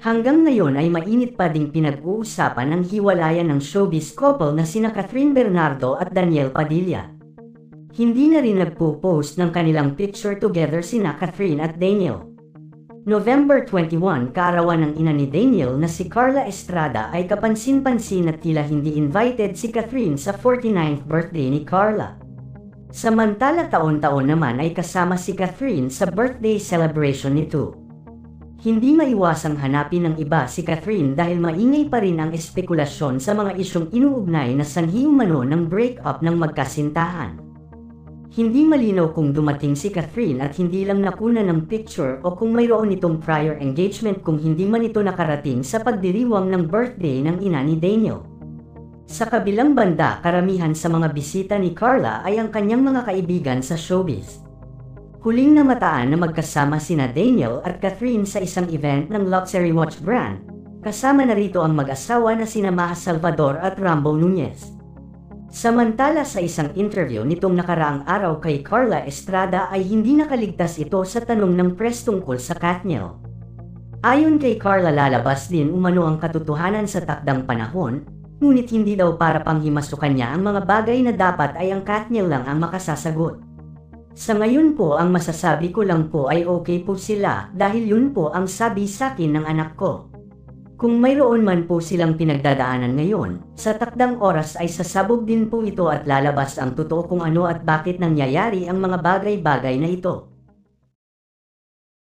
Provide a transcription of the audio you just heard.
Hanggang ngayon ay mainit pa ding pinag-uusapan ang hiwalayan ng showbiz couple na sina Catherine Bernardo at Daniel Padilla. Hindi na rin nagpo-post ng kanilang picture together sina Catherine at Daniel. November 21, kaarawan ng ina ni Daniel na si Carla Estrada ay kapansin-pansin at tila hindi invited si Catherine sa 49th birthday ni Carla. Samantala taon-taon naman ay kasama si Catherine sa birthday celebration nito. Hindi maiwasang hanapin ng iba si Catherine dahil maingay pa rin ang espekulasyon sa mga isyong inuugnay na sanhi umano ng breakup ng magkasintahan. Hindi malinaw kung dumating si Catherine at hindi lang nakuna ng picture o kung mayroon itong prior engagement kung hindi man ito nakarating sa pagdiriwang ng birthday ng ina ni Daniel. Sa kabilang banda, karamihan sa mga bisita ni Carla ay ang kanyang mga kaibigan sa showbiz. Huling namataan na magkasama sina Daniel at Catherine sa isang event ng luxury watch brand. Kasama na rito ang mag-asawa na sina Maha Salvador at Rambo Nunez. Samantala sa isang interview nitong nakaraang araw kay Carla Estrada ay hindi nakaligtas ito sa tanong ng press tungkol sa Katniel. Ayon kay Carla, lalabas din umano ang katotohanan sa takdang panahon, ngunit hindi daw para panghimasukan niya ang mga bagay na dapat ay ang Katniel lang ang makasasagot. Sa ngayon po ang masasabi ko lang po ay okay po sila dahil yun po ang sabi sa akin ng anak ko. Kung mayroon man po silang pinagdadaanan ngayon, sa takdang oras ay sasabog din po ito at lalabas ang totoo kung ano at bakit nangyayari ang mga bagay-bagay na ito.